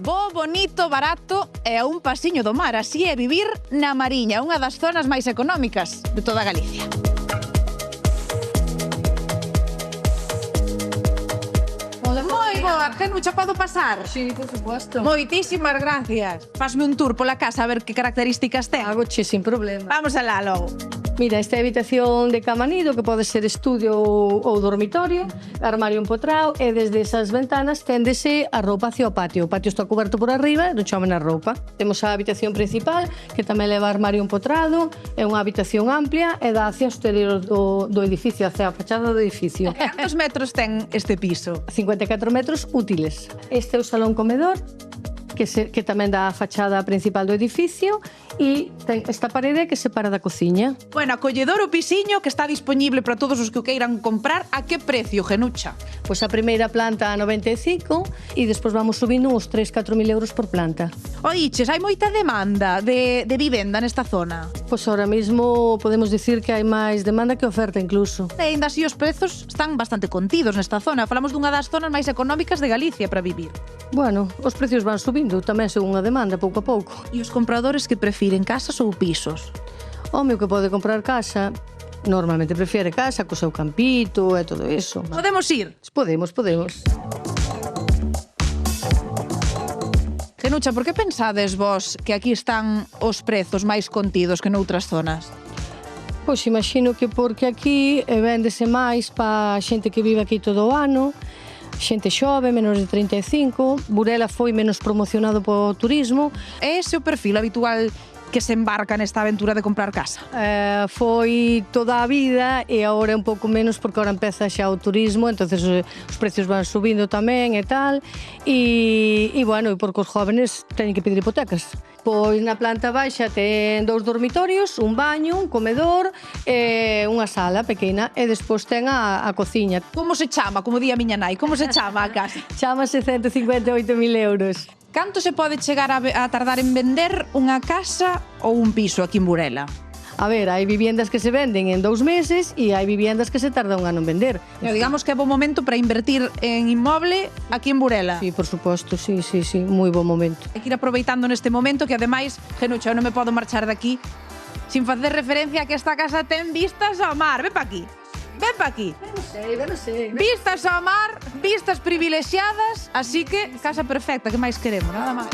Bo, bonito, barato e a un pasiño do mar. Así é vivir na Mariña, unha das zonas máis económicas de toda Galicia. Moi boa, Genucha, podo pasar? Sí, por supuesto. Moitísimas gracias. Fasme un tour pola casa a ver que características ten. Hagoche sin problema. Vamos alá logo. Mira, esta é a habitación de cama nido, que pode ser estudio ou dormitorio, armario empotrado, e desde esas ventanas téndese a roupa hacia o patio. O patio está coberto por arriba e non chove na roupa. Temos a habitación principal, que tamén leva armario empotrado, é unha habitación amplia e dá hacia o exterior do edificio, hacia a fachada do edificio. Cantos metros ten este piso? 54 metros útiles. Este é o salón comedor, que tamén dá a fachada principal do edificio, e ten esta parede que separa da cociña. Bueno, acolledor o pisiño que está disponible para todos os que o queiran comprar. A que precio, Genucha? Pois a primeira planta a 95 e despois vamos subindo uns 3-4 mil euros por planta. Oiches, hai moita demanda de vivenda nesta zona. Pois ahora mesmo podemos dicir que hai máis demanda que oferta incluso. E ainda así os prezos están bastante contidos nesta zona. Falamos dunha das zonas máis económicas de Galicia para vivir. Bueno, os precios van subindo tamén según a demanda, pouco a pouco. E os compradores que prefiren casas ou pisos? O meu que pode comprar casa normalmente prefiere casa, co seu campito e todo iso. Podemos ir? Podemos. Genucha, por que pensades vos que aquí están os prezos máis contidos que noutras zonas? Pois imagino que porque aquí véndese máis pa xente que vive aquí todo o ano, xente xove, menos de 35, Burela foi menos promocionado po turismo. É ese o perfil habitual que se embarca nesta aventura de comprar casa? Foi toda a vida e agora é un pouco menos porque agora empeza xa o turismo, entonces os precios van subindo tamén e tal, e bueno, porque os jóvenes teñen que pedir hipotecas. Pois na planta baixa ten 2 dormitorios, un baño, un comedor e unha sala pequena, e despois ten a cociña. Como se chama, como di a miña nai, como se chama a casa? Chámase 158.000 euros. Canto se pode chegar a tardar en vender unha casa ou un piso aquí en Burela? A ver, hai viviendas que se venden en 2 meses e hai viviendas que se tarda un ano en vender. Pero digamos que é bo momento para invertir en inmoble aquí en Burela. Sí, por suposto, sí, moi bo momento. Hai que ir aproveitando neste momento que ademais, Genucha, eu non me podo marchar de aquí sin facer referencia a que esta casa ten vistas ao mar. Ven pa aquí. Ven pa aquí. Ben non sei. Vistas ao mar, vistas privilexiadas, así que casa perfecta, que máis queremos, nada máis.